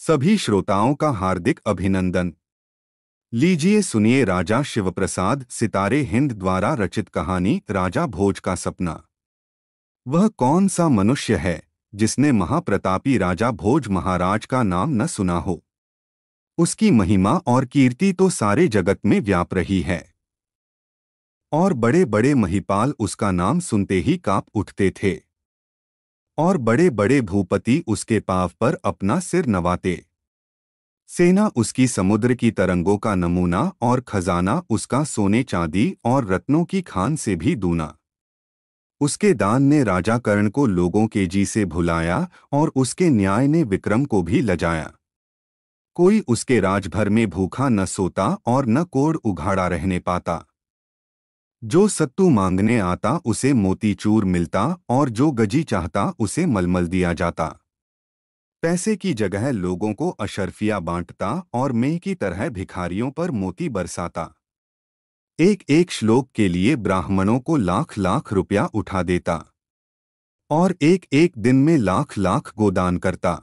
सभी श्रोताओं का हार्दिक अभिनंदन। लीजिए सुनिए राजा शिवप्रसाद सितारे हिंद द्वारा रचित कहानी राजा भोज का सपना। वह कौन सा मनुष्य है जिसने महाप्रतापी राजा भोज महाराज का नाम न सुना हो। उसकी महिमा और कीर्ति तो सारे जगत में व्याप रही है और बड़े बड़े महिपाल उसका नाम सुनते ही कांप उठते थे और बड़े बड़े भूपति उसके पांव पर अपना सिर नवाते। सेना उसकी समुद्र की तरंगों का नमूना और खजाना उसका सोने चांदी और रत्नों की खान से भी दूना। उसके दान ने राजा कर्ण को लोगों के जी से भुलाया और उसके न्याय ने विक्रम को भी लजाया। कोई उसके राजभर में भूखा न सोता और न कोढ़ उघाड़ा रहने पाता। जो सत्तू मांगने आता उसे मोतीचूर मिलता और जो गजी चाहता उसे मलमल दिया जाता। पैसे की जगह लोगों को अशर्फिया बांटता और मेह की तरह भिखारियों पर मोती बरसाता। एक एक श्लोक के लिए ब्राह्मणों को लाख लाख रुपया उठा देता और एक एक दिन में लाख लाख गोदान करता।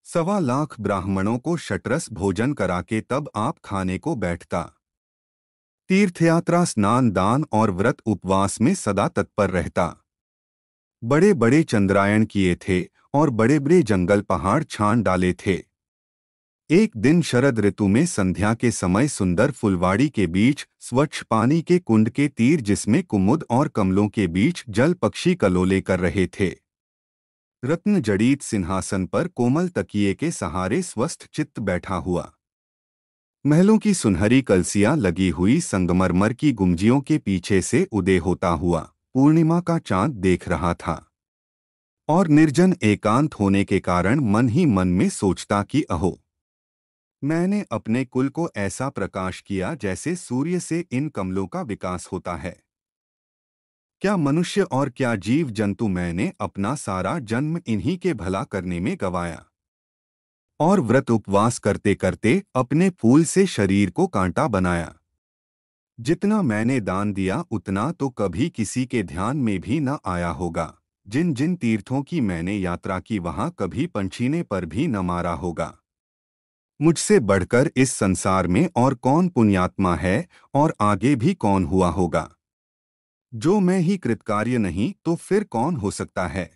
1.25 लाख ब्राह्मणों को शतरस भोजन करा के तब आप खाने को बैठता। तीर्थयात्रा स्नान दान और व्रत उपवास में सदा तत्पर रहता। बड़े बड़े चंद्रायण किए थे और बड़े बड़े जंगल पहाड़ छान डाले थे। एक दिन शरद ऋतु में संध्या के समय सुंदर फुलवाड़ी के बीच स्वच्छ पानी के कुंड के तीर जिसमें कुमुद और कमलों के बीच जल पक्षी कलोले कर रहे थे। रत्न जड़ीत सिंहासन पर कोमल तकिए के सहारे स्वस्थ चित्त बैठा हुआ। महलों की सुनहरी कलसियां लगी हुई संगमरमर की गुंजियों के पीछे से उदय होता हुआ पूर्णिमा का चांद देख रहा था और निर्जन एकांत होने के कारण मन ही मन में सोचता कि अहो, मैंने अपने कुल को ऐसा प्रकाश किया जैसे सूर्य से इन कमलों का विकास होता है। क्या मनुष्य और क्या जीव जंतु, मैंने अपना सारा जन्म इन्हीं के भला करने में गवाया और व्रत उपवास करते करते अपने फूल से शरीर को कांटा बनाया। जितना मैंने दान दिया उतना तो कभी किसी के ध्यान में भी न आया होगा। जिन जिन तीर्थों की मैंने यात्रा की वहां कभी पंछी पर भी न मारा होगा। मुझसे बढ़कर इस संसार में और कौन पुण्यात्मा है और आगे भी कौन हुआ होगा। जो मैं ही कृतकार्य नहीं तो फिर कौन हो सकता है।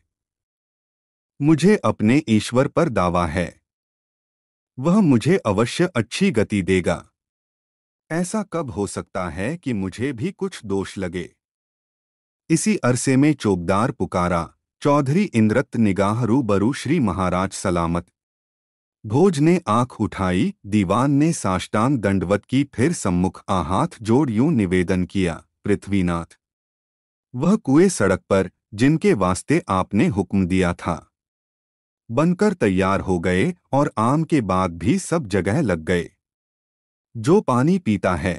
मुझे अपने ईश्वर पर दावा है, वह मुझे अवश्य अच्छी गति देगा। ऐसा कब हो सकता है कि मुझे भी कुछ दोष लगे। इसी अरसे में चौबदार पुकारा, चौधरी इंद्रत निगाह रूबरू श्री महाराज सलामत। भोज ने आंख उठाई, दीवान ने साष्टांग दंडवत की, फिर सम्मुख हाथ जोड़ यूं निवेदन किया, पृथ्वीनाथ, वह कुएं सड़क पर जिनके वास्ते आपने हुक्म दिया था बनकर तैयार हो गए और आम के बाद भी सब जगह लग गए। जो पानी पीता है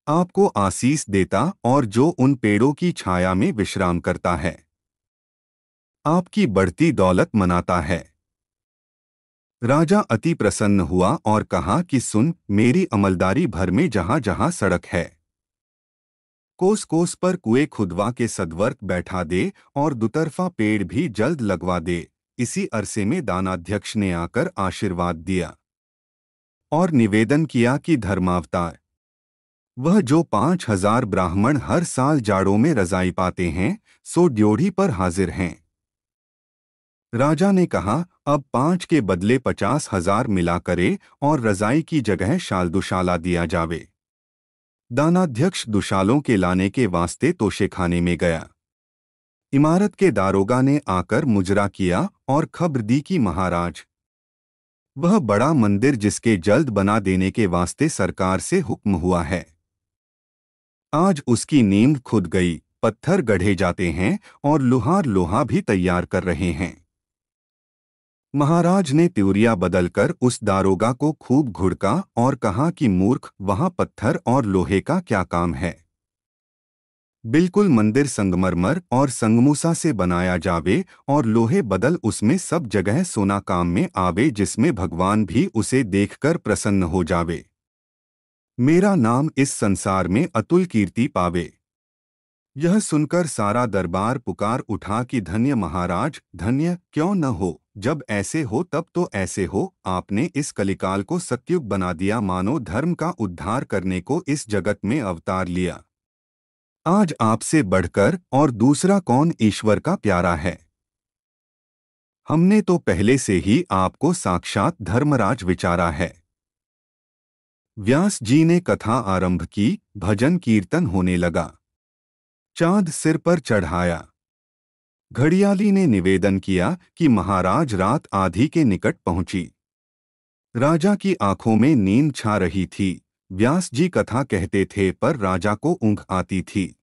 आपको आशीष देता और जो उन पेड़ों की छाया में विश्राम करता है आपकी बढ़ती दौलत मनाता है। राजा अति प्रसन्न हुआ और कहा कि सुन, मेरी अमलदारी भर में जहां जहां सड़क है कोस कोस पर कुएं खुदवा के सद्वर्त बैठा दे और दुतरफा पेड़ भी जल्द लगवा दे। इसी अरसे में दानाध्यक्ष ने आकर आशीर्वाद दिया और निवेदन किया कि धर्मावतार, वह जो 5,000 ब्राह्मण हर साल जाड़ों में रजाई पाते हैं सो ड्योढ़ी पर हाजिर हैं। राजा ने कहा, अब 5 के बदले 50,000 मिला करे और रजाई की जगह शाल दुशाला दिया जावे। दानाध्यक्ष दुशालों के लाने के वास्ते तोशेखाने में गया। इमारत के दारोगा ने आकर मुजरा किया और खबर दी कि महाराज, वह बड़ा मंदिर जिसके जल्द बना देने के वास्ते सरकार से हुक्म हुआ है, आज उसकी नींव खुद गई, पत्थर गढ़े जाते हैं और लुहार लोहा भी तैयार कर रहे हैं। महाराज ने त्योरिया बदलकर उस दारोगा को खूब घुड़का और कहा कि मूर्ख, वहां पत्थर और लोहे का क्या काम है। बिल्कुल मंदिर संगमरमर और संगमूसा से बनाया जावे और लोहे बदल उसमें सब जगह सोना काम में आवे, जिसमें भगवान भी उसे देखकर प्रसन्न हो जावे। मेरा नाम इस संसार में अतुल कीर्ति पावे। यह सुनकर सारा दरबार पुकार उठा कि धन्य महाराज, धन्य क्यों न हो। जब ऐसे हो तब तो ऐसे हो, आपने इस कलिकाल को सत्युग बना दिया, मानो धर्म का उद्धार करने को इस जगत में अवतार लिया। आज आपसे बढ़कर और दूसरा कौन ईश्वर का प्यारा है। हमने तो पहले से ही आपको साक्षात धर्मराज विचारा है। व्यास जी ने कथा आरंभ की, भजन कीर्तन होने लगा। चांद सिर पर चढ़ाया। घड़ियाली ने निवेदन किया कि महाराज रात आधी के निकट पहुंची। राजा की आंखों में नींद छा रही थी। व्यास जी कथा कहते थे पर राजा को ऊँघ आती थी।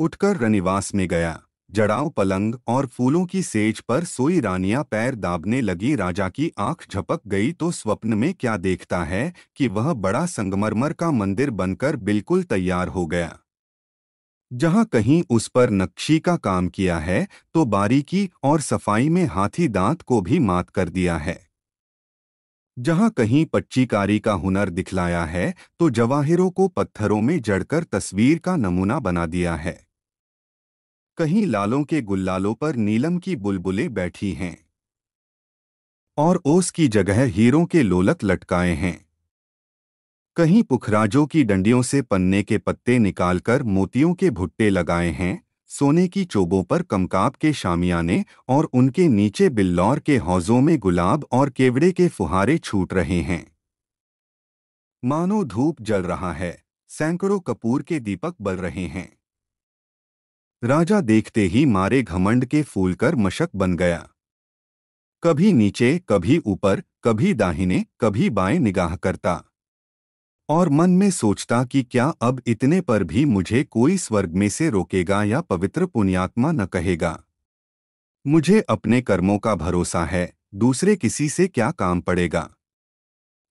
उठकर रनिवास में गया। जड़ाऊ पलंग और फूलों की सेज पर सोई रानियां पैर दाबने लगी। राजा की आंख झपक गई तो स्वप्न में क्या देखता है कि वह बड़ा संगमरमर का मंदिर बनकर बिल्कुल तैयार हो गया। जहां कहीं उस पर नक्शी का काम किया है तो बारीकी और सफाई में हाथी दांत को भी मात कर दिया है। जहां कहीं पच्चीकारी का हुनर दिखलाया है तो जवाहिरों को पत्थरों में जड़कर तस्वीर का नमूना बना दिया है। कहीं लालों के गुल्लालों पर नीलम की बुलबुलें बैठी हैं और ओस की जगह हीरों के लोलक लटकाए हैं। कहीं पुखराजों की डंडियों से पन्ने के पत्ते निकालकर मोतियों के भुट्टे लगाए हैं। सोने की चोबों पर कमकाब के शामियाने और उनके नीचे बिल्लौर के हौजों में गुलाब और केवड़े के फुहारे छूट रहे हैं। मानो धूप जल रहा है, सैकड़ों कपूर के दीपक बल रहे हैं। राजा देखते ही मारे घमंड के फूलकर मशक बन गया। कभी नीचे, कभी ऊपर, कभी दाहिने, कभी बाएं निगाह करता और मन में सोचता कि क्या अब इतने पर भी मुझे कोई स्वर्ग में से रोकेगा या पवित्र पुण्यात्मा न कहेगा। मुझे अपने कर्मों का भरोसा है, दूसरे किसी से क्या काम पड़ेगा।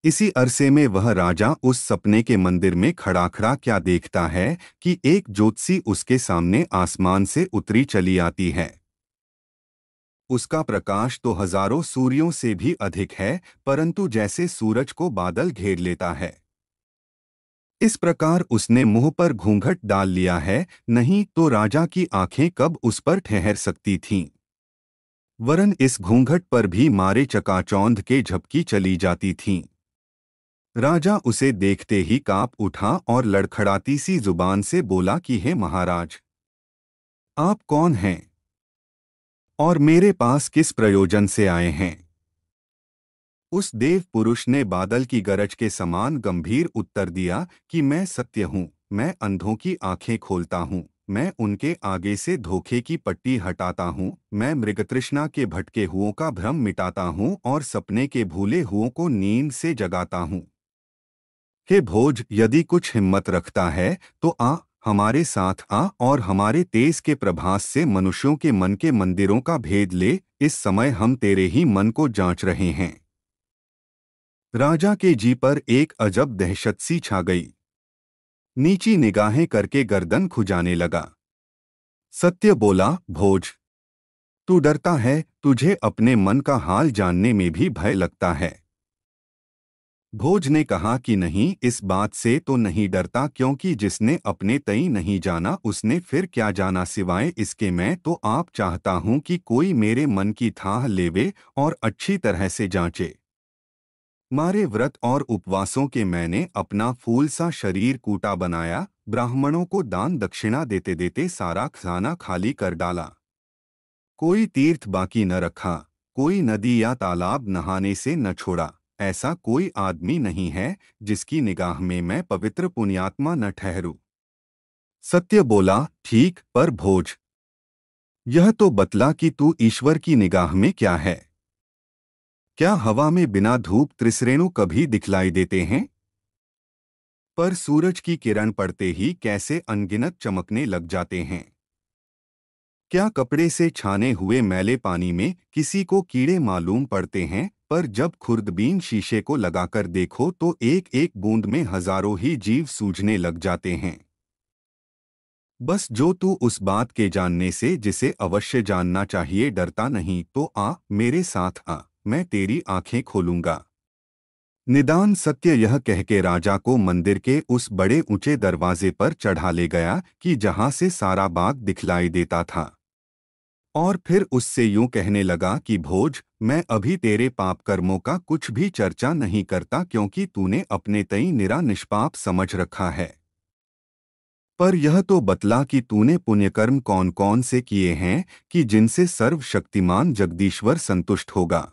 इसी अरसे में वह राजा उस सपने के मंदिर में खड़ा खड़ा क्या देखता है कि एक ज्योत्सी उसके सामने आसमान से उतरी चली आती है। उसका प्रकाश तो हजारों सूर्यों से भी अधिक है, परंतु जैसे सूरज को बादल घेर लेता है। इस प्रकार उसने मुंह पर घूंघट डाल लिया है, नहीं तो राजा की आंखें कब उस पर ठहर सकती थीं। वरन इस घूंघट पर भी मारे चकाचौंध के झपकी चली जाती थीं। राजा उसे देखते ही कांप उठा और लड़खड़ाती सी जुबान से बोला कि हे महाराज, आप कौन हैं और मेरे पास किस प्रयोजन से आए हैं। उस देव पुरुष ने बादल की गरज के समान गंभीर उत्तर दिया कि मैं सत्य हूँ, मैं अंधों की आंखें खोलता हूँ, मैं उनके आगे से धोखे की पट्टी हटाता हूँ, मैं मृगतृष्णा के भटके हुओं का भ्रम मिटाता हूँ और सपने के भूले हुओं को नींद से जगाता हूँ। हे भोज, यदि कुछ हिम्मत रखता है तो आ, हमारे साथ आ और हमारे तेज के प्रभास से मनुष्यों के मन के मंदिरों का भेद ले। इस समय हम तेरे ही मन को जांच रहे हैं। राजा के जी पर एक अजब दहशत सी छा गई। नीची निगाहें करके गर्दन खुजाने लगा। सत्य बोला, भोज, तू डरता है, तुझे अपने मन का हाल जानने में भी भय लगता है। भोज ने कहा कि नहीं, इस बात से तो नहीं डरता, क्योंकि जिसने अपने तई नहीं जाना उसने फिर क्या जाना सिवाय इसके। मैं तो आप चाहता हूं कि कोई मेरे मन की थाह लेवे और अच्छी तरह से जांचे। मारे व्रत और उपवासों के मैंने अपना फूल सा शरीर कूटा बनाया, ब्राह्मणों को दान दक्षिणा देते देते सारा खजाना खाली कर डाला। कोई तीर्थ बाकी न रखा, कोई नदी या तालाब नहाने से न छोड़ा। ऐसा कोई आदमी नहीं है जिसकी निगाह में मैं पवित्र पुण्यात्मा न ठहरूं। सत्य बोला, ठीक, पर भोज, यह तो बतला कि तू ईश्वर की निगाह में क्या है। क्या हवा में बिना धूप त्रिसरेणु कभी दिखलाई देते हैं? पर सूरज की किरण पड़ते ही कैसे अनगिनत चमकने लग जाते हैं। क्या कपड़े से छाने हुए मैले पानी में किसी को कीड़े मालूम पड़ते हैं, पर जब खुर्दबीन शीशे को लगाकर देखो तो एक एक बूंद में हजारों ही जीव सूझने लग जाते हैं। बस जो तू उस बात के जानने से जिसे अवश्य जानना चाहिए डरता नहीं, तो आ, मेरे साथ आ, मैं तेरी आंखें खोलूंगा। निदान सत्य यह कह के राजा को मंदिर के उस बड़े ऊंचे दरवाजे पर चढ़ा ले गया कि जहां से सारा बाग दिखलाई देता था। और फिर उससे यूं कहने लगा कि भोज, मैं अभी तेरे पाप कर्मों का कुछ भी चर्चा नहीं करता, क्योंकि तूने अपने तई निरा निष्पाप समझ रखा है। पर यह तो बतला कि तूने पुण्यकर्म कौन कौन से किए हैं कि जिनसे सर्वशक्तिमान जगदीश्वर संतुष्ट होगा।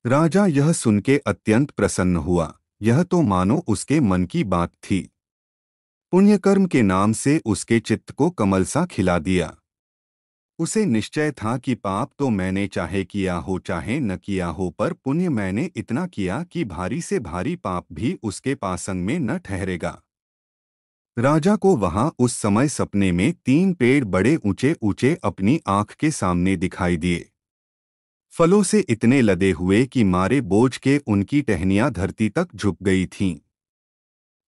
राजा यह सुन के अत्यंत प्रसन्न हुआ। यह तो मानो उसके मन की बात थी। पुण्यकर्म के नाम से उसके चित्त को कमल सा खिला दिया। उसे निश्चय था कि पाप तो मैंने चाहे किया हो चाहे न किया हो, पर पुण्य मैंने इतना किया कि भारी से भारी पाप भी उसके पासंग में न ठहरेगा। राजा को वहां उस समय सपने में 3 पेड़ बड़े ऊंचे ऊंचे अपनी आंख के सामने दिखाई दिए। फलों से इतने लदे हुए कि मारे बोझ के उनकी टहनियां धरती तक झुक गई थीं।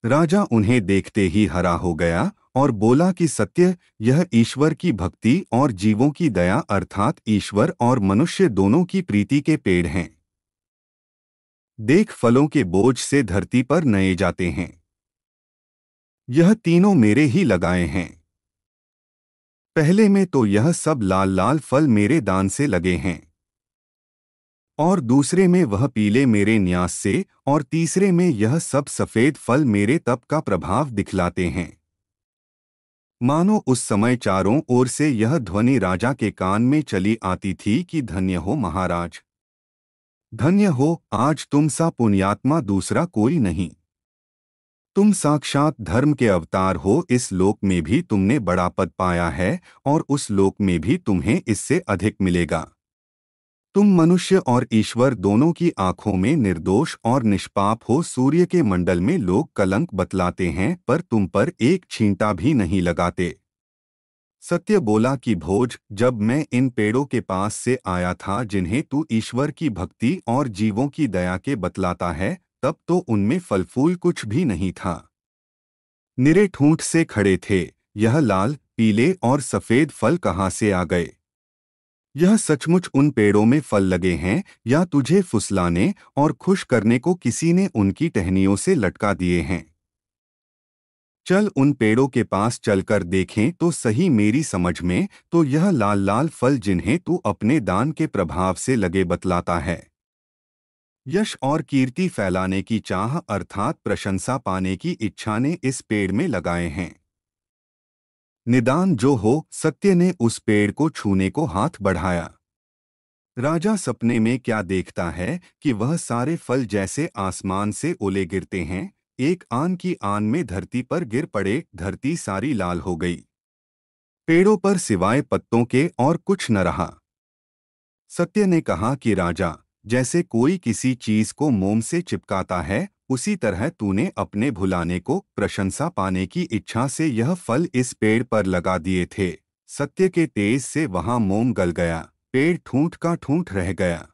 राजा उन्हें देखते ही हरा हो गया और बोला कि सत्य, यह ईश्वर की भक्ति और जीवों की दया अर्थात ईश्वर और मनुष्य दोनों की प्रीति के पेड़ हैं। देख, फलों के बोझ से धरती पर नए जाते हैं। यह तीनों मेरे ही लगाए हैं। पहले में तो यह सब लाल लाल फल मेरे दान से लगे हैं, और दूसरे में वह पीले मेरे न्यास से, और तीसरे में यह सब सफेद फल मेरे तप का प्रभाव दिखलाते हैं। मानो उस समय चारों ओर से यह ध्वनि राजा के कान में चली आती थी कि धन्य हो महाराज, धन्य हो, आज तुम सा पुण्यात्मा दूसरा कोई नहीं। तुम साक्षात धर्म के अवतार हो। इस लोक में भी तुमने बड़ा पद पाया है और उस लोक में भी तुम्हें इससे अधिक मिलेगा। तुम मनुष्य और ईश्वर दोनों की आंखों में निर्दोष और निष्पाप हो। सूर्य के मंडल में लोग कलंक बतलाते हैं, पर तुम पर एक छींटा भी नहीं लगाते। सत्य बोला कि भोज, जब मैं इन पेड़ों के पास से आया था जिन्हें तू ईश्वर की भक्ति और जीवों की दया के बतलाता है, तब तो उनमें फल फूल कुछ भी नहीं था। निरे ठूंठ से खड़े थे। यह लाल, पीले और सफेद फल कहाँ से आ गए? यह सचमुच उन पेड़ों में फल लगे हैं या तुझे फुसलाने और खुश करने को किसी ने उनकी टहनियों से लटका दिए हैं? चल उन पेड़ों के पास चलकर देखें तो सही। मेरी समझ में तो यह लाल लाल फल जिन्हें तू अपने दान के प्रभाव से लगे बतलाता है, यश और कीर्ति फैलाने की चाह अर्थात प्रशंसा पाने की इच्छा ने इस पेड़ में लगाए हैं। निदान जो हो, सत्य ने उस पेड़ को छूने को हाथ बढ़ाया। राजा सपने में क्या देखता है कि वह सारे फल जैसे आसमान से ओले गिरते हैं, एक आन की आन में धरती पर गिर पड़े। धरती सारी लाल हो गई। पेड़ों पर सिवाय पत्तों के और कुछ न रहा। सत्य ने कहा कि राजा, जैसे कोई किसी चीज को मोम से चिपकाता है, उसी तरह तूने अपने भुलाने को, प्रशंसा पाने की इच्छा से यह फल इस पेड़ पर लगा दिए थे। सत्य के तेज से वहां मोम गल गया, पेड़ ठूंठ का ठूंठ रह गया।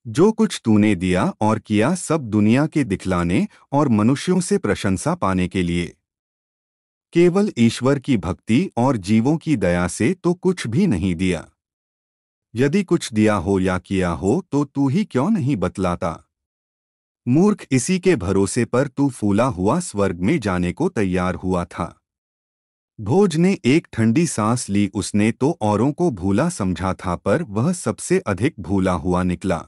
जो कुछ तूने दिया और किया सब दुनिया के दिखलाने और मनुष्यों से प्रशंसा पाने के लिए। केवल ईश्वर की भक्ति और जीवों की दया से तो कुछ भी नहीं दिया। यदि कुछ दिया हो या किया हो तो तू ही क्यों नहीं बतलाता? मूर्ख, इसी के भरोसे पर तू फूला हुआ स्वर्ग में जाने को तैयार हुआ था। भोज ने एक ठंडी सांस ली। उसने तो औरों को भूला समझा था, पर वह सबसे अधिक भूला हुआ निकला।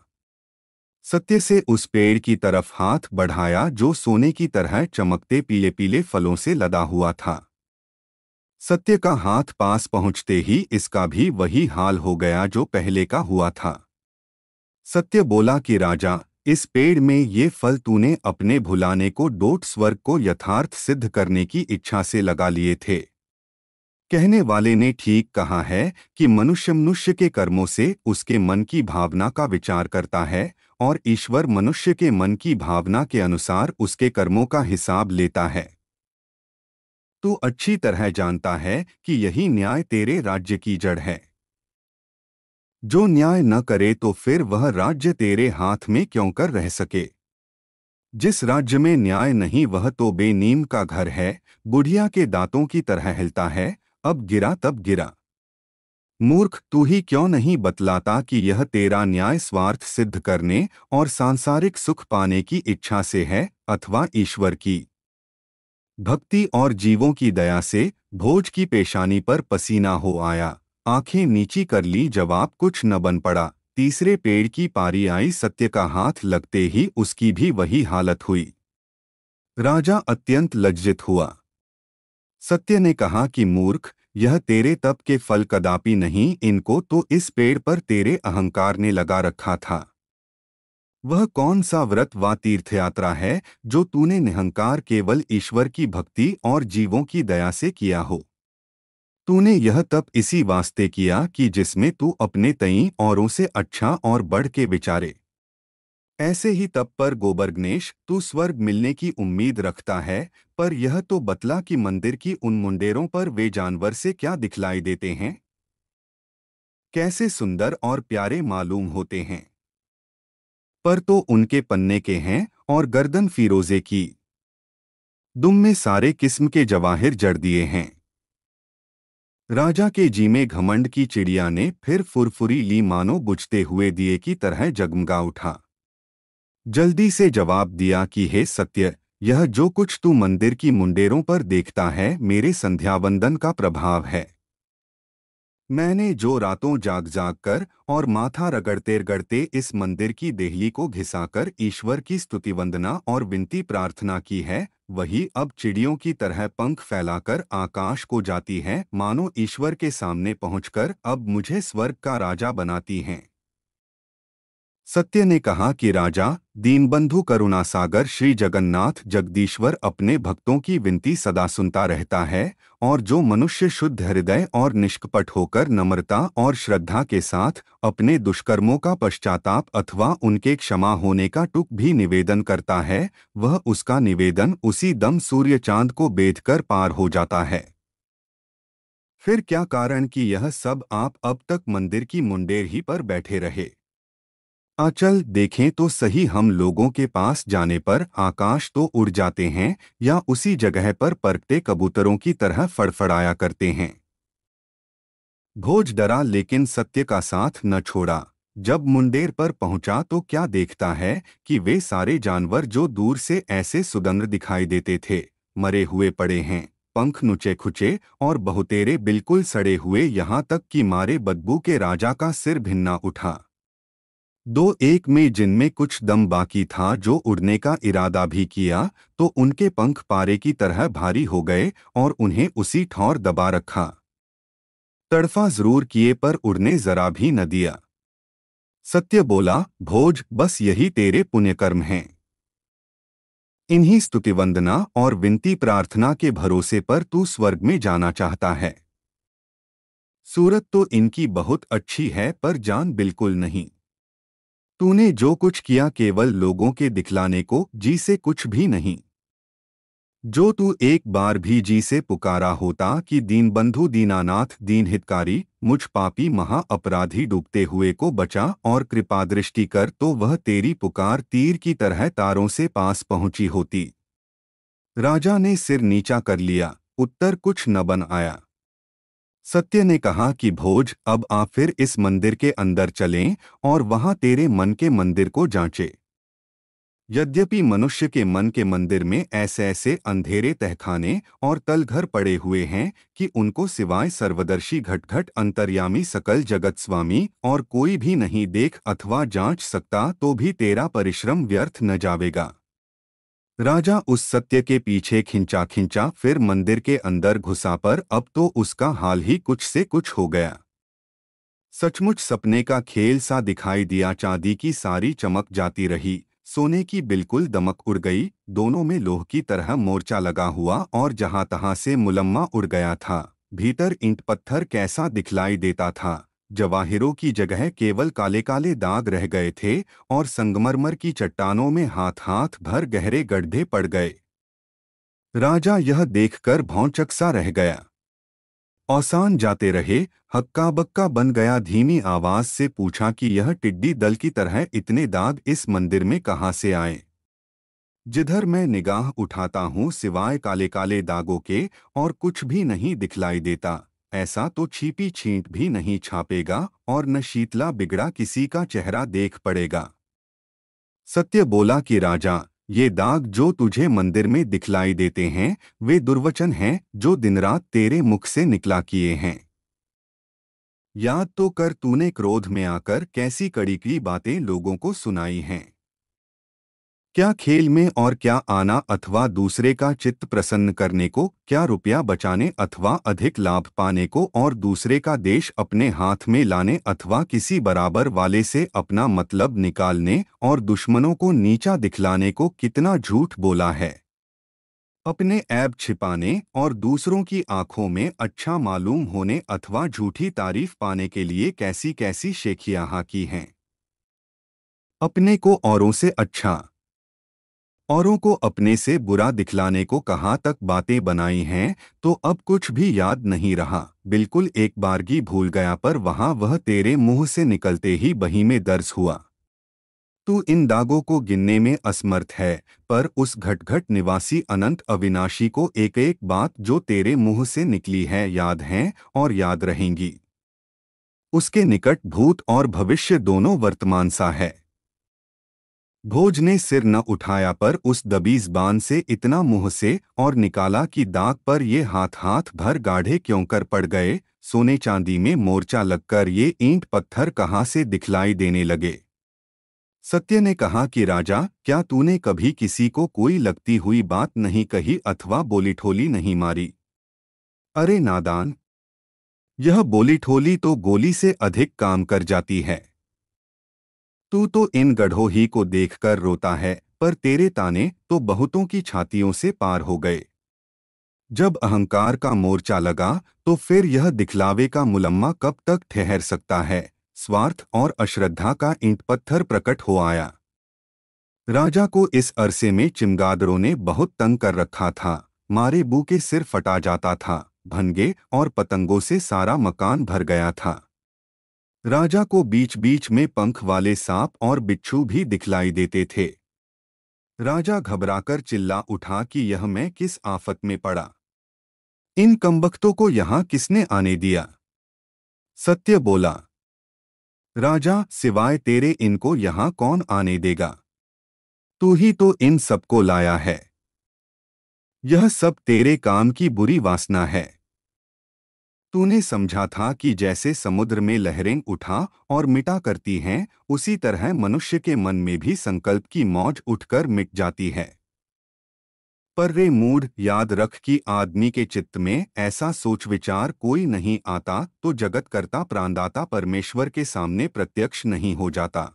सत्य से उस पेड़ की तरफ हाथ बढ़ाया जो सोने की तरह चमकते पीले पीले फलों से लदा हुआ था। सत्य का हाथ पास पहुंचते ही इसका भी वही हाल हो गया जो पहले का हुआ था। सत्य बोला कि राजा, इस पेड़ में ये फल तूने अपने भुलाने को डोट स्वर्ग को यथार्थ सिद्ध करने की इच्छा से लगा लिए थे। कहने वाले ने ठीक कहा है कि मनुष्य के कर्मों से उसके मन की भावना का विचार करता है और ईश्वर मनुष्य के मन की भावना के अनुसार उसके कर्मों का हिसाब लेता है। तू अच्छी तरह जानता है कि यही न्याय तेरे राज्य की जड़ है। जो न्याय न करे तो फिर वह राज्य तेरे हाथ में क्यों कर रह सके? जिस राज्य में न्याय नहीं वह तो बेनीम का घर है, बुढ़िया के दांतों की तरह हिलता है, अब गिरा तब गिरा। मूर्ख, तू ही क्यों नहीं बतलाता कि यह तेरा न्याय स्वार्थ सिद्ध करने और सांसारिक सुख पाने की इच्छा से है अथवा ईश्वर की भक्ति और जीवों की दया से। भोज की पेशानी पर पसीना हो आया, आंखें नीची कर ली, जवाब कुछ न बन पड़ा। तीसरे पेड़ की पारी आई, सत्य का हाथ लगते ही उसकी भी वही हालत हुई। राजा अत्यंत लज्जित हुआ। सत्य ने कहा कि मूर्ख, यह तेरे तप के फल कदापि नहीं, इनको तो इस पेड़ पर तेरे अहंकार ने लगा रखा था। वह कौन सा व्रत व तीर्थयात्रा है जो तूने निहंकार केवल ईश्वर की भक्ति और जीवों की दया से किया हो? तूने यह तप इसी वास्ते किया कि जिसमें तू अपने तई औरों से अच्छा और बढ़ के विचारे। ऐसे ही तप पर गोबर्गनेश, तू स्वर्ग मिलने की उम्मीद रखता है, पर यह तो बतला कि मंदिर की उन मुंडेरों पर वे जानवर से क्या दिखलाई देते हैं? कैसे सुंदर और प्यारे मालूम होते हैं, पर तो उनके पन्ने के हैं और गर्दन फीरोजे की। दुम में सारे किस्म के जवाहिर जड़ दिए हैं। राजा के जी में घमंड की चिड़िया ने फिर फुरफुरी ली, मानो बुझते हुए दिए की तरह जगमगा उठा। जल्दी से जवाब दिया कि हे सत्य, यह जो कुछ तू मंदिर की मुंडेरों पर देखता है मेरे संध्यावंदन का प्रभाव है। मैंने जो रातों जाग जाग कर और माथा रगड़ते रगड़ते इस मंदिर की देहली को घिसाकर ईश्वर की स्तुति वंदना और विनती प्रार्थना की है, वही अब चिड़ियों की तरह पंख फैलाकर आकाश को जाती है, मानो ईश्वर के सामने पहुंचकर अब मुझे स्वर्ग का राजा बनाती हैं। सत्य ने कहा कि राजा, दीनबंधु करुणासागर श्री जगन्नाथ जगदीश्वर अपने भक्तों की विनती सदा सुनता रहता है, और जो मनुष्य शुद्ध हृदय और निष्कपट होकर नम्रता और श्रद्धा के साथ अपने दुष्कर्मों का पश्चाताप अथवा उनके क्षमा होने का टुक भी निवेदन करता है, वह उसका निवेदन उसी दम सूर्य चांद को बेधकर पार हो जाता है। फिर क्या कारण कि यह सब आप अब तक मंदिर की मुंडेर ही पर बैठे रहे? आचल देखें तो सही, हम लोगों के पास जाने पर आकाश तो उड़ जाते हैं या उसी जगह पर परखते कबूतरों की तरह फड़फड़ाया करते हैं। भोज डरा लेकिन सत्य का साथ न छोड़ा। जब मुंडेर पर पहुंचा तो क्या देखता है कि वे सारे जानवर जो दूर से ऐसे सुगंध दिखाई देते थे, मरे हुए पड़े हैं, पंख नुचे खुचे और बहुतेरे बिल्कुल सड़े हुए, यहाँ तक कि मारे बदबू के राजा का सिर भिन्ना उठा। दो एक में जिनमें कुछ दम बाकी था, जो उड़ने का इरादा भी किया, तो उनके पंख पारे की तरह भारी हो गए और उन्हें उसी ठौर दबा रखा। तड़फा जरूर किए पर उड़ने जरा भी न दिया। सत्य बोला, भोज, बस यही तेरे पुण्यकर्म हैं। इन्हीं स्तुतिवंदना और विनती प्रार्थना के भरोसे पर तू स्वर्ग में जाना चाहता है। सूरत तो इनकी बहुत अच्छी है पर जान बिल्कुल नहीं। तूने जो कुछ किया केवल लोगों के दिखलाने को, जी से कुछ भी नहीं। जो तू एक बार भी जी से पुकारा होता कि दीनबंधु दीनानाथ दीन हितकारी, मुझ पापी महा अपराधी डूबते हुए को बचा और कृपा दृष्टि कर, तो वह तेरी पुकार तीर की तरह तारों से पास पहुंची होती। राजा ने सिर नीचा कर लिया, उत्तर कुछ न बन आया। सत्य ने कहा कि भोज, अब आप फिर इस मंदिर के अंदर चलें और वहां तेरे मन के मंदिर को जांचे। यद्यपि मनुष्य के मन के मंदिर में ऐसे ऐसे अंधेरे तहखाने और तलघर पड़े हुए हैं कि उनको सिवाय सर्वदर्शी घटघट अंतर्यामी सकल जगत स्वामी और कोई भी नहीं देख अथवा जांच सकता, तो भी तेरा परिश्रम व्यर्थ न जावेगा। राजा उस सत्य के पीछे खिंचा खिंचा फिर मंदिर के अंदर घुसा, पर अब तो उसका हाल ही कुछ से कुछ हो गया। सचमुच सपने का खेल सा दिखाई दिया। चांदी की सारी चमक जाती रही, सोने की बिल्कुल दमक उड़ गई, दोनों में लोह की तरह मोर्चा लगा हुआ और जहां तहां से मुलम्मा उड़ गया था। भीतर ईंट पत्थर कैसा दिखलाई देता था, जवाहिरों की जगह केवल काले काले दाग रह गए थे और संगमरमर की चट्टानों में हाथ हाथ भर गहरे गड्ढे पड़ गए। राजा यह देखकर भौंचक सा रह गया। औसान जाते रहे, हक्का बक्का बन गया। धीमी आवाज से पूछा कि यह टिड्डी दल की तरह इतने दाग इस मंदिर में कहाँ से आए? जिधर मैं निगाह उठाता हूँ सिवाय काले काले दागों के और कुछ भी नहीं दिखलाई देता। ऐसा तो छिपी छींट भी नहीं छापेगा और न शीतला बिगड़ा किसी का चेहरा देख पड़ेगा। सत्य बोला कि राजा, ये दाग जो तुझे मंदिर में दिखलाई देते हैं वे दुर्वचन हैं जो दिन रात तेरे मुख से निकला किए हैं। याद तो कर तूने क्रोध में आकर कैसी कड़ीकड़ी बातें लोगों को सुनाई हैं। क्या खेल में और क्या आना अथवा दूसरे का चित्त प्रसन्न करने को, क्या रुपया बचाने अथवा अधिक लाभ पाने को और दूसरे का देश अपने हाथ में लाने अथवा किसी बराबर वाले से अपना मतलब निकालने और दुश्मनों को नीचा दिखलाने को कितना झूठ बोला है। अपने ऐब छिपाने और दूसरों की आंखों में अच्छा मालूम होने अथवा झूठी तारीफ पाने के लिए कैसी कैसी शेखियाँ की हैं। अपने को औरों से अच्छा, औरों को अपने से बुरा दिखलाने को कहाँ तक बातें बनाई हैं, तो अब कुछ भी याद नहीं रहा। बिल्कुल एक बारगी भूल गया पर वहाँ वह तेरे मुंह से निकलते ही बही में दर्ज हुआ। तू इन दागों को गिनने में असमर्थ है, पर उस घटघट निवासी अनंत अविनाशी को एक एक बात जो तेरे मुंह से निकली है याद हैं और याद रहेंगी। उसके निकट भूत और भविष्य दोनों वर्तमान सा है। भोज ने सिर न उठाया पर उस दबीज़बान से इतना मुंह से और निकाला कि दाग पर ये हाथ हाथ भर गाढ़े क्यों कर पड़ गए। सोने चांदी में मोर्चा लगकर ये ईंट पत्थर कहाँ से दिखलाई देने लगे। सत्य ने कहा कि राजा, क्या तूने कभी किसी को कोई लगती हुई बात नहीं कही अथवा बोली-ठोली नहीं मारी? अरे नादान, यह बोली-ठोली तो गोली से अधिक काम कर जाती है। तू तो इन गढ़ों ही को देखकर रोता है, पर तेरे ताने तो बहुतों की छातियों से पार हो गए। जब अहंकार का मोर्चा लगा तो फिर यह दिखलावे का मुलम्मा कब तक ठहर सकता है। स्वार्थ और अश्रद्धा का ईंट पत्थर प्रकट हो आया। राजा को इस अरसे में चिमगादड़ों ने बहुत तंग कर रखा था। मारे बू के सिर फटा जाता था, भनगे और पतंगों से सारा मकान भर गया था। राजा को बीच बीच में पंख वाले सांप और बिच्छू भी दिखलाई देते थे। राजा घबराकर चिल्ला उठा कि यह मैं किस आफत में पड़ा। इन कमबख्तों को यहाँ किसने आने दिया? सत्य बोला, राजा, सिवाय तेरे इनको यहाँ कौन आने देगा? तू ही तो इन सबको लाया है। यह सब तेरे काम की बुरी वासना है। तूने समझा था कि जैसे समुद्र में लहरें उठा और मिटा करती हैं, उसी तरह मनुष्य के मन में भी संकल्प की मौज उठकर मिट जाती है। पर रे मूढ़, याद रख कि आदमी के चित्त में ऐसा सोच विचार कोई नहीं आता तो जगतकर्ता प्राणदाता परमेश्वर के सामने प्रत्यक्ष नहीं हो जाता।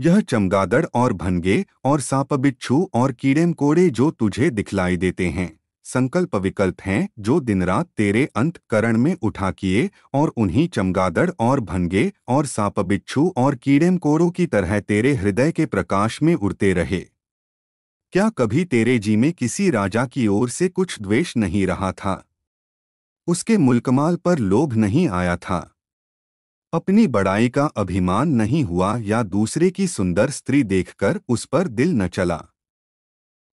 यह चमगादड़ और भनगे और सांप-बिच्छू और कीड़े-मकोड़े जो तुझे दिखलाई देते हैं, संकल्प विकल्प हैं जो दिन रात तेरे अंतःकरण में उठा किए और उन्हीं चमगादड़ और भनगे और सांप-बिच्छू और कीड़े-मकोड़ों की तरह तेरे हृदय के प्रकाश में उड़ते रहे। क्या कभी तेरे जी में किसी राजा की ओर से कुछ द्वेष नहीं रहा था? उसके मुल्कमाल पर लोभ नहीं आया था? अपनी बड़ाई का अभिमान नहीं हुआ या दूसरे की सुंदर स्त्री देखकर उस पर दिल न चला?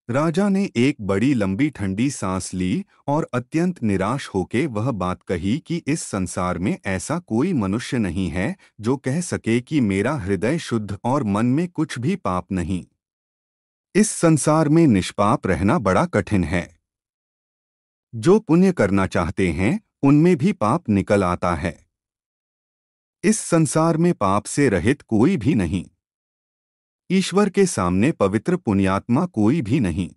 राजा ने एक बड़ी लंबी ठंडी सांस ली और अत्यंत निराश होके वह बात कही कि इस संसार में ऐसा कोई मनुष्य नहीं है जो कह सके कि मेरा हृदय शुद्ध और मन में कुछ भी पाप नहीं। इस संसार में निष्पाप रहना बड़ा कठिन है। जो पुण्य करना चाहते हैं उनमें भी पाप निकल आता है। इस संसार में पाप से रहित कोई भी नहीं। ईश्वर के सामने पवित्र पुण्यात्मा कोई भी नहीं।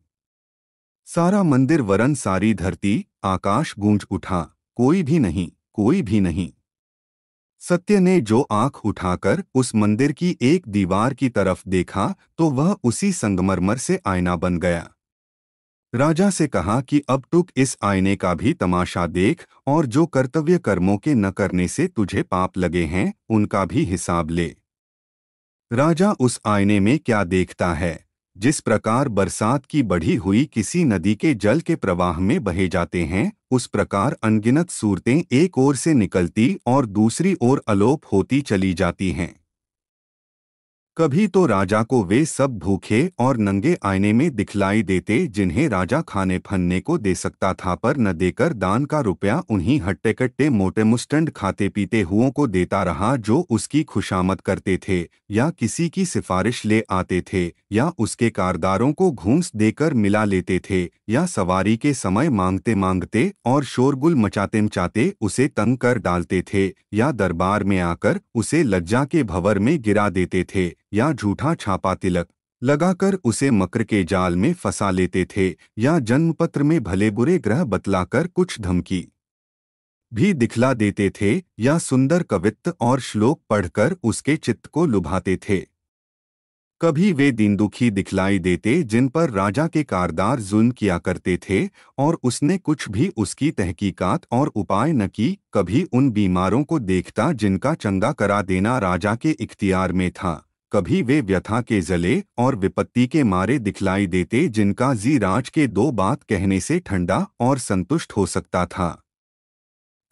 सारा मंदिर वरन सारी धरती आकाश गूंज उठा, कोई भी नहीं, कोई भी नहीं। सत्य ने जो आंख उठाकर उस मंदिर की एक दीवार की तरफ देखा तो वह उसी संगमरमर से आईना बन गया। राजा से कहा कि अब तुक इस आईने का भी तमाशा देख और जो कर्तव्य कर्मों के न करने से तुझे पाप लगे हैं उनका भी हिसाब ले। राजा उस आईने में क्या देखता है? जिस प्रकार बरसात की बढ़ी हुई किसी नदी के जल के प्रवाह में बहे जाते हैं, उस प्रकार अनगिनत सूरतें एक ओर से निकलती और दूसरी ओर अलोप होती चली जाती हैं। कभी तो राजा को वे सब भूखे और नंगे आईने में दिखलाई देते जिन्हें राजा खाने फनने को दे सकता था पर न देकर दान का रुपया उन्हीं हट्टे कट्टे मोटे मुस्टंड खाते पीते हुओं को देता रहा जो उसकी खुशामद करते थे या किसी की सिफारिश ले आते थे या उसके कारदारों को घूंस देकर मिला लेते थे या सवारी के समय मांगते मांगते और शोरगुल मचाते मचाते उसे तंग कर डालते थे या दरबार में आकर उसे लज्जा के भंवर में गिरा देते थे या झूठा छापा तिलक लगाकर उसे मक्र के जाल में फंसा लेते थे या जन्मपत्र में भले बुरे ग्रह बतलाकर कुछ धमकी भी दिखला देते थे या सुंदर कवित्त और श्लोक पढ़कर उसके चित्त को लुभाते थे। कभी वे दीन दुखी दिखलाई देते जिन पर राजा के कारदार जुल्म किया करते थे और उसने कुछ भी उसकी तहकीकात और उपाय न की। कभी उन बीमारों को देखता जिनका चंगा करा देना राजा के इख्तियार में था। कभी वे व्यथा के जले और विपत्ति के मारे दिखलाई देते जिनका जी राज के दो बात कहने से ठंडा और संतुष्ट हो सकता था।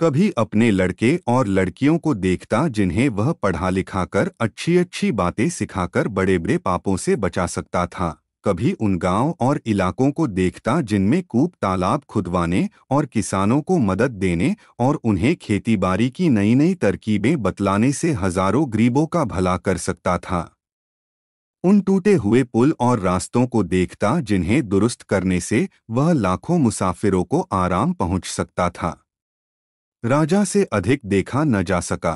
कभी अपने लड़के और लड़कियों को देखता जिन्हें वह पढ़ा लिखाकर अच्छी अच्छी बातें सिखाकर बड़े बड़े पापों से बचा सकता था। कभी उन गांव और इलाकों को देखता जिनमें कूप तालाब खुदवाने और किसानों को मदद देने और उन्हें खेतीबाड़ी की नई नई तरकीबें बतलाने से हजारों गरीबों का भला कर सकता था। उन टूटे हुए पुल और रास्तों को देखता जिन्हें दुरुस्त करने से वह लाखों मुसाफिरों को आराम पहुंच सकता था। राजा से अधिक देखा न जा सका।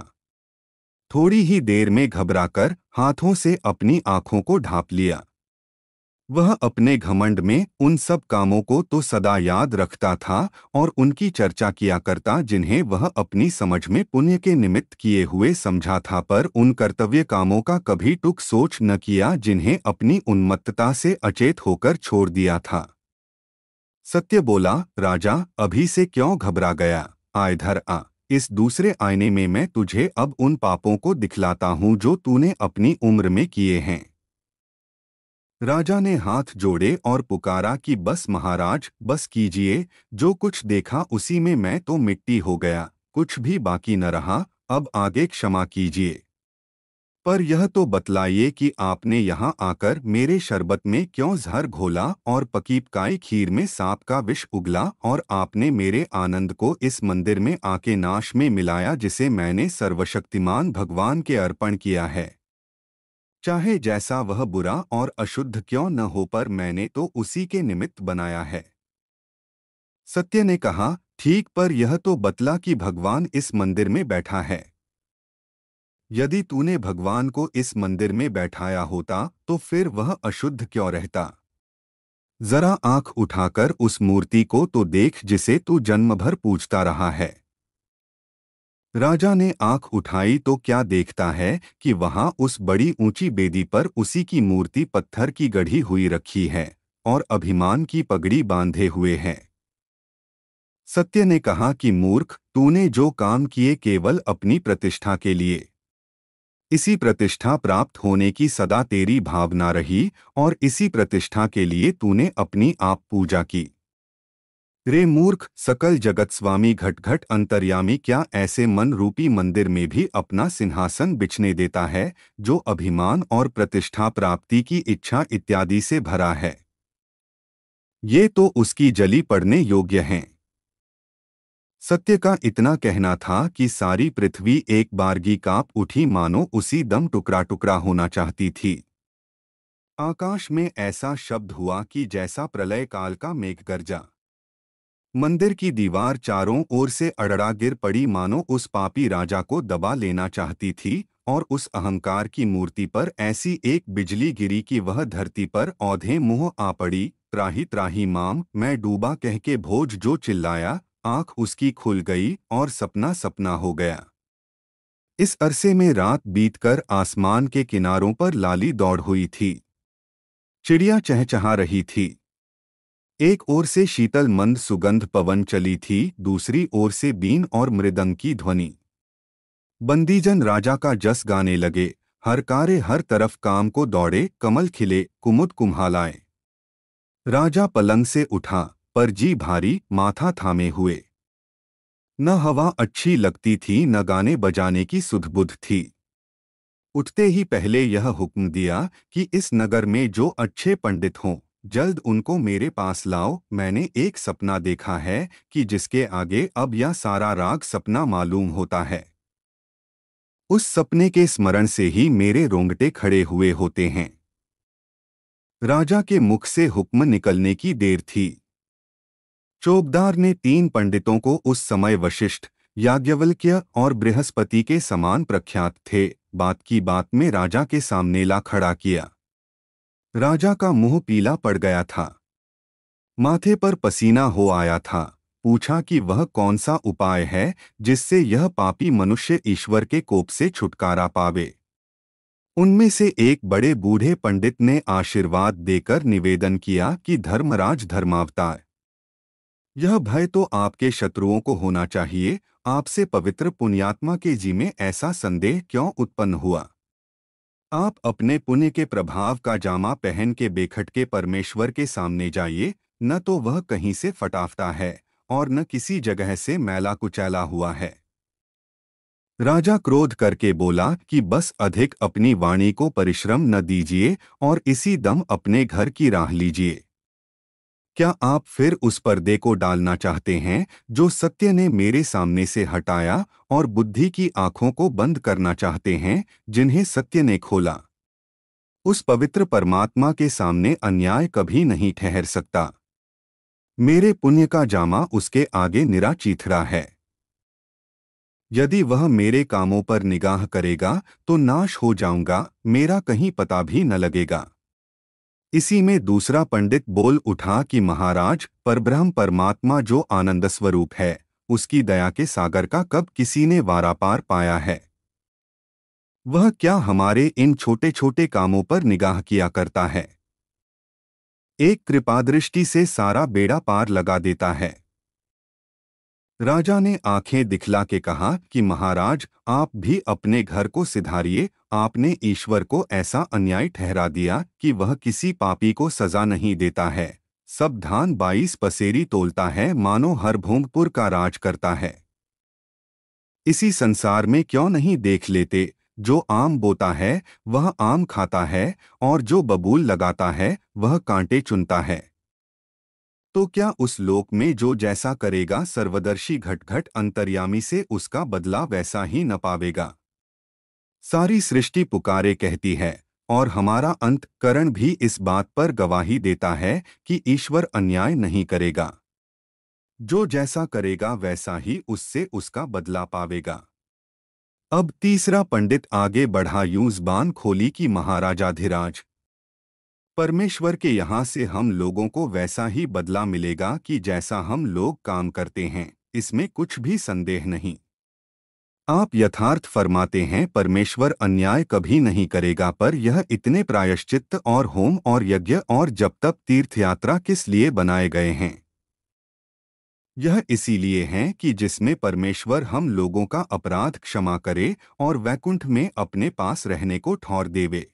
थोड़ी ही देर में घबराकर हाथों से अपनी आंखों को ढांप लिया। वह अपने घमंड में उन सब कामों को तो सदा याद रखता था और उनकी चर्चा किया करता जिन्हें वह अपनी समझ में पुण्य के निमित्त किए हुए समझा था, पर उन कर्तव्य कामों का कभी टुक सोच न किया जिन्हें अपनी उन्मत्तता से अचेत होकर छोड़ दिया था। सत्य बोला, राजा अभी से क्यों घबरा गया? आ इधर आ, इस दूसरे आईने में मैं तुझे अब उन पापों को दिखलाता हूँ जो तूने अपनी उम्र में किए हैं। राजा ने हाथ जोड़े और पुकारा कि बस महाराज, बस कीजिए। जो कुछ देखा उसी में मैं तो मिट्टी हो गया, कुछ भी बाकी न रहा। अब आगे क्षमा कीजिए, पर यह तो बतलाइए कि आपने यहाँ आकर मेरे शरबत में क्यों जहर घोला और पकी पकाई खीर में सांप का विष उगला और आपने मेरे आनंद को इस मंदिर में आके नाश में मिलाया जिसे मैंने सर्वशक्तिमान भगवान के अर्पण किया है। चाहे जैसा वह बुरा और अशुद्ध क्यों न हो, पर मैंने तो उसी के निमित्त बनाया है। सत्य ने कहा, ठीक, पर यह तो बतला कि भगवान इस मंदिर में बैठा है। यदि तूने भगवान को इस मंदिर में बैठाया होता तो फिर वह अशुद्ध क्यों रहता? जरा आंख उठाकर उस मूर्ति को तो देख जिसे तू जन्म भर पूजता रहा है। राजा ने आंख उठाई तो क्या देखता है कि वहां उस बड़ी ऊंची बेदी पर उसी की मूर्ति पत्थर की गढ़ी हुई रखी है और अभिमान की पगड़ी बांधे हुए है। सत्य ने कहा कि मूर्ख, तूने जो काम किए केवल अपनी प्रतिष्ठा के लिए। इसी प्रतिष्ठा प्राप्त होने की सदा तेरी भावना रही और इसी प्रतिष्ठा के लिए तूने अपनी आप पूजा की। रे मूर्ख, सकल जगत स्वामी घट-घट अंतर्यामी क्या ऐसे मन रूपी मंदिर में भी अपना सिंहासन बिछने देता है जो अभिमान और प्रतिष्ठा प्राप्ति की इच्छा इत्यादि से भरा है? ये तो उसकी जली पड़ने योग्य हैं। सत्य का इतना कहना था कि सारी पृथ्वी एक बारगी कांप उठी, मानो उसी दम टुकड़ा टुकड़ा होना चाहती थी। आकाश में ऐसा शब्द हुआ कि जैसा प्रलय काल का मेघ गरजा। मंदिर की दीवार चारों ओर से अड़ड़ा गिर पड़ी, मानो उस पापी राजा को दबा लेना चाहती थी और उस अहंकार की मूर्ति पर ऐसी एक बिजली गिरी कि वह धरती पर औंधे मुंह आ पड़ी। त्राही त्राही माम, मैं डूबा कह के भोज जो चिल्लाया, आंख उसकी खुल गई और सपना सपना हो गया। इस अरसे में रात बीतकर आसमान के किनारों पर लाली दौड़ हुई थी। चिड़िया चहचहा रही थी। एक ओर से शीतल मंद सुगंध पवन चली थी, दूसरी ओर से बीन और मृदंग की ध्वनि। बंदीजन राजा का जस गाने लगे, हर कार्य हर तरफ काम को दौड़े, कमल खिले कुमुद कुम्हालाए। राजा पलंग से उठा, पर जी भारी, माथा थामे हुए। न हवा अच्छी लगती थी, न गाने बजाने की सुध बुध थी। उठते ही पहले यह हुक्म दिया कि इस नगर में जो अच्छे पंडित हों, जल्द उनको मेरे पास लाओ। मैंने एक सपना देखा है कि जिसके आगे अब यह सारा राग सपना मालूम होता है। उस सपने के स्मरण से ही मेरे रोंगटे खड़े हुए होते हैं। राजा के मुख से हुक्म निकलने की देर थी। चौबदार ने 3 पंडितों को, उस समय वशिष्ठ, याज्ञवल्क्य और बृहस्पति के समान प्रख्यात थे, बात की बात में राजा के सामने ला खड़ा किया। राजा का मुंह पीला पड़ गया था, माथे पर पसीना हो आया था। पूछा कि वह कौन सा उपाय है जिससे यह पापी मनुष्य ईश्वर के कोप से छुटकारा पावे। उनमें से एक बड़े बूढ़े पंडित ने आशीर्वाद देकर निवेदन किया कि धर्मराज धर्मावतार, यह भय तो आपके शत्रुओं को होना चाहिए। आपसे पवित्र पुण्यात्मा के जी में ऐसा संदेह क्यों उत्पन्न हुआ? आप अपने पुण्य के प्रभाव का जामा पहन के बेखटके परमेश्वर के सामने जाइए। न तो वह कहीं से फटाफता है और न किसी जगह से मैला कुचैला हुआ है। राजा क्रोध करके बोला कि बस अधिक अपनी वाणी को परिश्रम न दीजिए और इसी दम अपने घर की राह लीजिए। क्या आप फिर उस पर्दे को डालना चाहते हैं जो सत्य ने मेरे सामने से हटाया, और बुद्धि की आंखों को बंद करना चाहते हैं जिन्हें सत्य ने खोला? उस पवित्र परमात्मा के सामने अन्याय कभी नहीं ठहर सकता। मेरे पुण्य का जामा उसके आगे निरा चीथड़ा है। यदि वह मेरे कामों पर निगाह करेगा तो नाश हो जाऊंगा, मेरा कहीं पता भी न लगेगा। इसी में दूसरा पंडित बोल उठा कि महाराज, परब्रह्म परमात्मा जो आनंद स्वरूप है, उसकी दया के सागर का कब किसी ने वारापार पाया है? वह क्या हमारे इन छोटे छोटे कामों पर निगाह किया करता है? एक कृपादृष्टि से सारा बेड़ा पार लगा देता है। राजा ने आंखें दिखला के कहा कि महाराज, आप भी अपने घर को सिधारिए। आपने ईश्वर को ऐसा अन्याय ठहरा दिया कि वह किसी पापी को सजा नहीं देता है। सब धान 22 पसेरी तोलता है, मानो हर भोंगपुर का राज करता है। इसी संसार में क्यों नहीं देख लेते, जो आम बोता है वह आम खाता है, और जो बबूल लगाता है वह कांटे चुनता है। तो क्या उस लोक में जो जैसा करेगा, सर्वदर्शी घटघट अंतर्यामी से उसका बदला वैसा ही न पावेगा? सारी सृष्टि पुकारे कहती है, और हमारा अंतःकरण भी इस बात पर गवाही देता है कि ईश्वर अन्याय नहीं करेगा। जो जैसा करेगा वैसा ही उससे उसका बदला पावेगा। अब तीसरा पंडित आगे बढ़ा, यूं ज़बान खोली कि महाराजाधिराज, परमेश्वर के यहाँ से हम लोगों को वैसा ही बदला मिलेगा कि जैसा हम लोग काम करते हैं, इसमें कुछ भी संदेह नहीं। आप यथार्थ फरमाते हैं, परमेश्वर अन्याय कभी नहीं करेगा, पर यह इतने प्रायश्चित्त और होम और यज्ञ और जप तप तीर्थयात्रा किस लिए बनाए गए हैं? यह इसीलिए हैं कि जिसमें परमेश्वर हम लोगों का अपराध क्षमा करे और वैकुंठ में अपने पास रहने को ठौर देवे।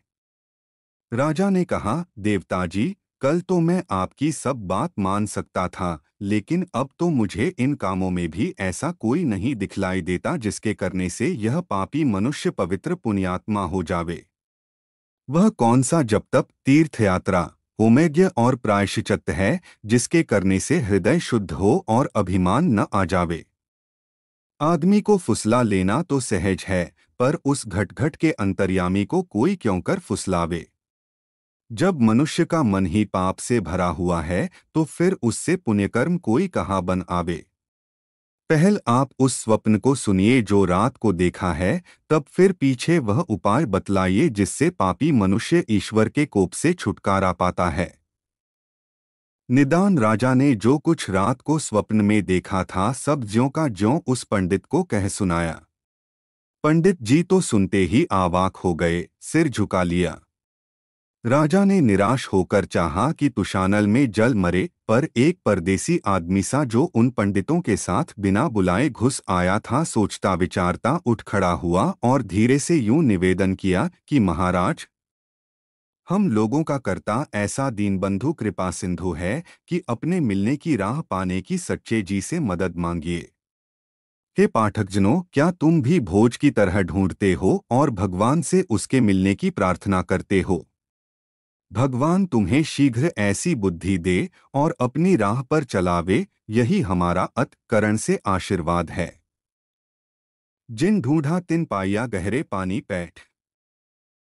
राजा ने कहा, देवताजी, कल तो मैं आपकी सब बात मान सकता था, लेकिन अब तो मुझे इन कामों में भी ऐसा कोई नहीं दिखलाई देता जिसके करने से यह पापी मनुष्य पवित्र पुण्यात्मा हो जावे। वह कौन सा जप तप, तीर्थयात्रा, होमयज्ञ और प्रायश्चित्त है जिसके करने से हृदय शुद्ध हो और अभिमान न आ जावे? आदमी को फुसला लेना तो सहज है, पर उस घटघट के अंतर्यामी को कोई क्यों कर फुसलावे? जब मनुष्य का मन ही पाप से भरा हुआ है तो फिर उससे पुण्यकर्म कोई कहाँ बन आवे? पहल आप उस स्वप्न को सुनिए जो रात को देखा है, तब फिर पीछे वह उपाय बतलाइए जिससे पापी मनुष्य ईश्वर के कोप से छुटकारा पाता है। निदान राजा ने जो कुछ रात को स्वप्न में देखा था सब ज्यों का ज्यों उस पंडित को कह सुनाया। पंडित जी तो सुनते ही आवाक हो गए, सिर झुका लिया। राजा ने निराश होकर चाहा कि तुशानल में जल मरे, पर एक परदेसी आदमी सा जो उन पंडितों के साथ बिना बुलाए घुस आया था, सोचता विचारता उठ खड़ा हुआ और धीरे से यूं निवेदन किया कि महाराज, हम लोगों का कर्ता ऐसा दीनबंधु कृपा सिंधु है कि अपने मिलने की राह पाने की सच्चे जी से मदद मांगिए। हे पाठकजनों, क्या तुम भी भोज की तरह ढूंढते हो और भगवान से उसके मिलने की प्रार्थना करते हो? भगवान तुम्हें शीघ्र ऐसी बुद्धि दे और अपनी राह पर चलावे, यही हमारा अंतःकरण से आशीर्वाद है। जिन ढूंढा तिन पाया, गहरे पानी पैठ।